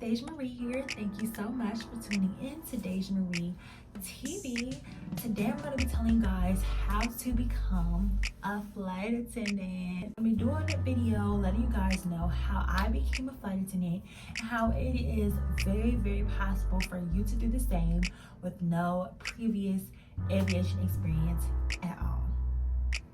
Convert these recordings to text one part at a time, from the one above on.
Deja Marie here. Thank you so much for tuning in to Deja Marie TV. Today I'm going to be telling you guys how to become a flight attendant. I'm doing a video letting you guys know how I became a flight attendant and how it is very possible for you to do the same with no previous aviation experience at all.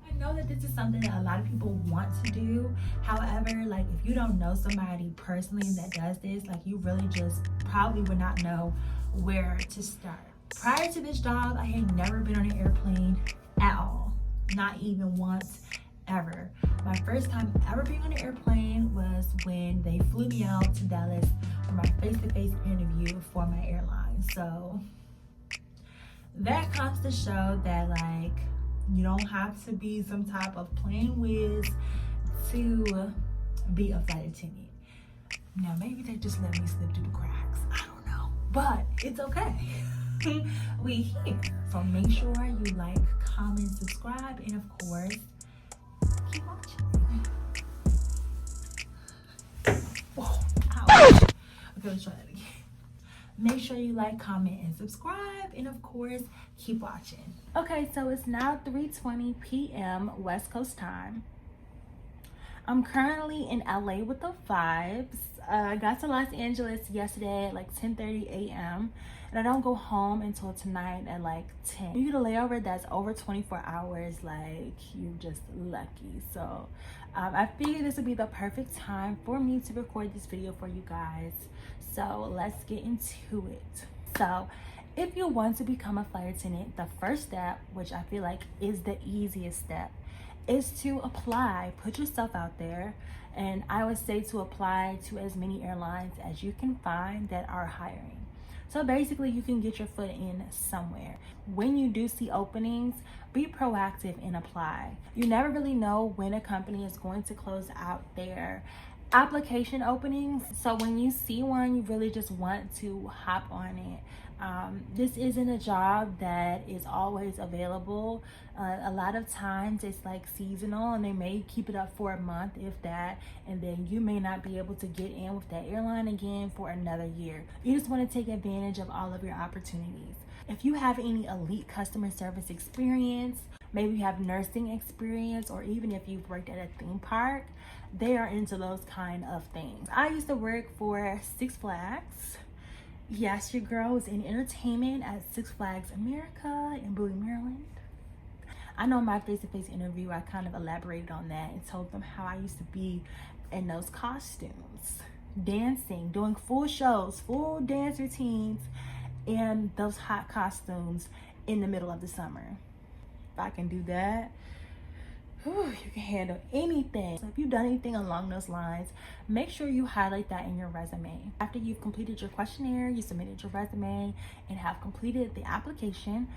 I know that this is something that a lot of people want to do. However, like, if you don't know somebody personally that does this, like, you really just probably would not know where to start. Prior to this job, I had never been on an airplane at all, not even once, ever. My first time ever being on an airplane was when they flew me out to Dallas for my face-to-face interview for my airline. So that comes to show that, like, you don't have to be some type of plane whiz to be a flight attendant. Now, maybe they just let me slip through the cracks. I don't know, but it's okay. We here. So make sure you like, comment, subscribe, and of course, keep watching. Whoa, ouch. Okay, let's try that again. Make sure you like, comment, and subscribe, and of course, keep watching. Okay, so it's now 3:20 p.m. West Coast time. I'm currently in LA with the vibes. I got to Los Angeles yesterday at like 10:30 a.m. and I don't go home until tonight at like 10. You get a layover that's over 24 hours, like, you're just lucky. So I figured this would be the perfect time for me to record this video for you guys. So let's get into it. So if you want to become a flight attendant, the first step, which I feel like is the easiest step, is to apply. Put yourself out there, and I would say to apply to as many airlines as you can find that are hiring. So basically, you can get your foot in somewhere. When you do see openings, be proactive and apply. You never really know when a company is going to close out their application openings. So when you see one, you really just want to hop on it. This isn't a job that is always available. A lot of times it's like seasonal, and they may keep it up for a month, if that, and then you may not be able to get in with that airline again for another year. You just want to take advantage of all of your opportunities. If you have any elite customer service experience, maybe you have nursing experience, or even if you've worked at a theme park, they are into those kind of things. I used to work for Six Flags. Yes, your girl was in entertainment at Six Flags America in Bowie, Maryland. I know in my face-to-face interview, I kind of elaborated on that and told them how I used to be in those costumes, dancing, doing full shows, full dance routines, and those hot costumes in the middle of the summer. If I can do that, you can handle anything. So if you've done anything along those lines, make sure you highlight that in your resume. After you've completed your questionnaire, you submitted your resume, and have completed the application,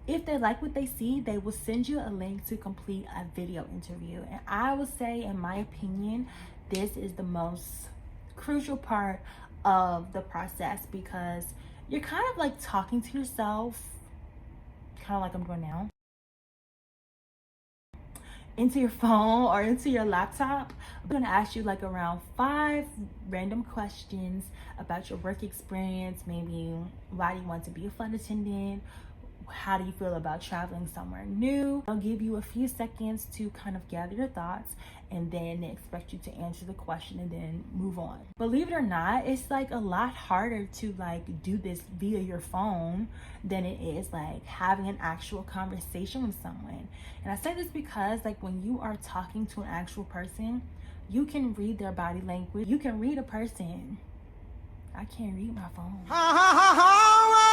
if they like what they see, they will send you a link to complete a video interview. And I would say, in my opinion, this is the most crucial part of the process, because you're kind of like talking to yourself, kind of like I'm doing now, into your phone or into your laptop. I'm gonna ask you like around 5 random questions about your work experience. Maybe why do you want to be a flight attendant? How do you feel about traveling somewhere new? I'll give you a few seconds to kind of gather your thoughts, and then they expect you to answer the question and then move on. Believe it or not, it's like a lot harder to like do this via your phone than it is like having an actual conversation with someone. And I say this because, like, when you are talking to an actual person, you can read their body language. You can read a person. I can't read my phone.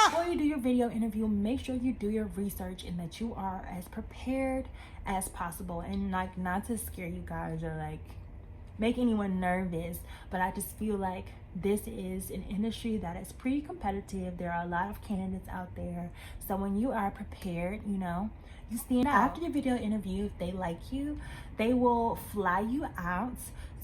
Before you do your video interview, make sure you do your research and that you are as prepared as possible. And like, not to scare you guys or like make anyone nervous, but I just feel like this is an industry that is pretty competitive. There are a lot of candidates out there. So when you are prepared, you know, you stand out. After your video interview, if they like you, they will fly you out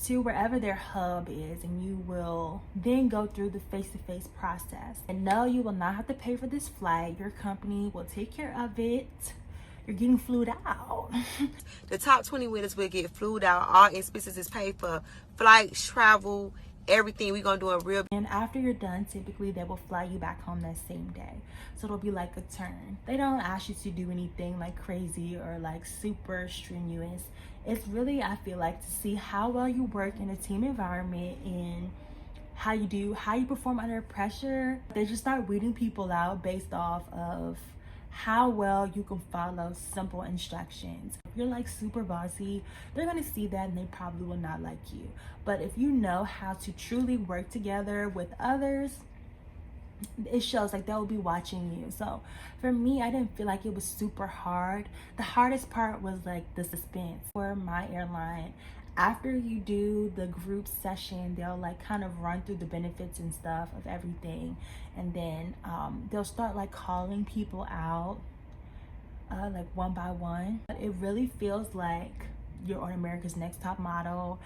to wherever their hub is, and you will then go through the face-to-face process. And no, you will not have to pay for this flight. Your company will take care of it. You're getting flued out. The top 20 winners will get flued out. All expenses is paid for: flight, travel, everything. We're gonna do a real. And after you're done, typically they will fly you back home that same day. So it'll be like a turn. They don't ask you to do anything like crazy or like super strenuous. It's really, I feel like, to see how well you work in a team environment and how you perform under pressure. They just start weeding people out based off of how well you can follow simple instructions. If you're like super bossy, they're gonna see that and they probably will not like you. But if you know how to truly work together with others, it shows, like they'll be watching you. So for me, I didn't feel like it was super hard. The hardest part was like the suspense. For my airline, after you do the group session, they'll like kind of run through the benefits and stuff of everything, and then they'll start like calling people out like one by one. But it really feels like you're on America's Next Top Model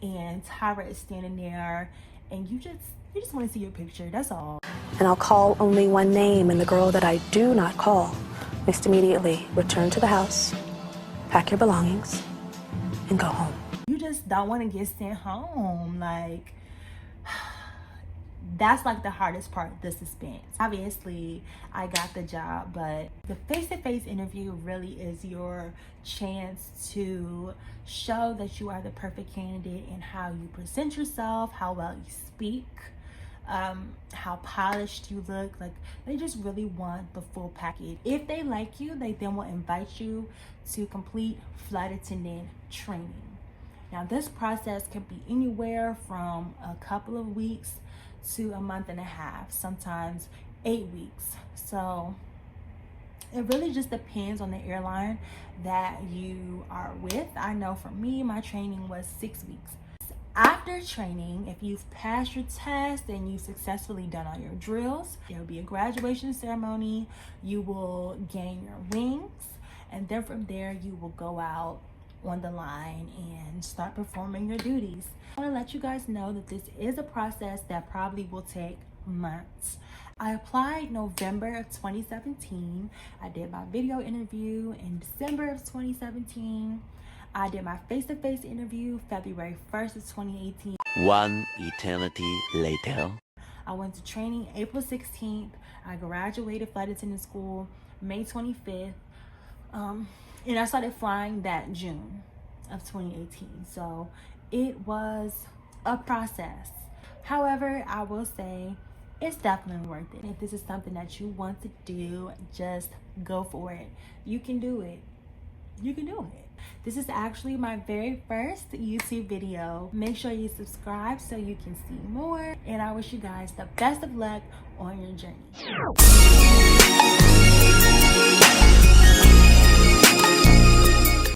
and Tyra is standing there and you just want to see your picture, that's all. And I'll call only one name, and the girl that I do not call must immediately return to the house, pack your belongings, and go home. You just don't want to get sent home. Like, that's like the hardest part, the suspense. Obviously, I got the job, but the face-to-face interview really is your chance to show that you are the perfect candidate in how you present yourself, how well you speak, how polished you look. Like, they just really want the full package. If they like you, they then will invite you to complete flight attendant training. Now, this process can be anywhere from a couple of weeks to a month and a half, sometimes 8 weeks. So it really just depends on the airline that you are with. I know for me, my training was 6 weeks. After training, if you've passed your test and you've successfully done all your drills, there will be a graduation ceremony. You will gain your wings, and then from there you will go out on the line and start performing your duties. I want to let you guys know that this is a process that probably will take months. I applied November of 2017. I did my video interview in December of 2017. I did my face-to-face interview February 1st of 2018. One eternity later. I went to training April 16th. I graduated flight attendant school May 25th. And I started flying that June of 2018. So it was a process. However, I will say it's definitely worth it. If this is something that you want to do, just go for it. You can do it. You can do it. This is actually my very first YouTube video. Make sure you subscribe so you can see more. And I wish you guys the best of luck on your journey.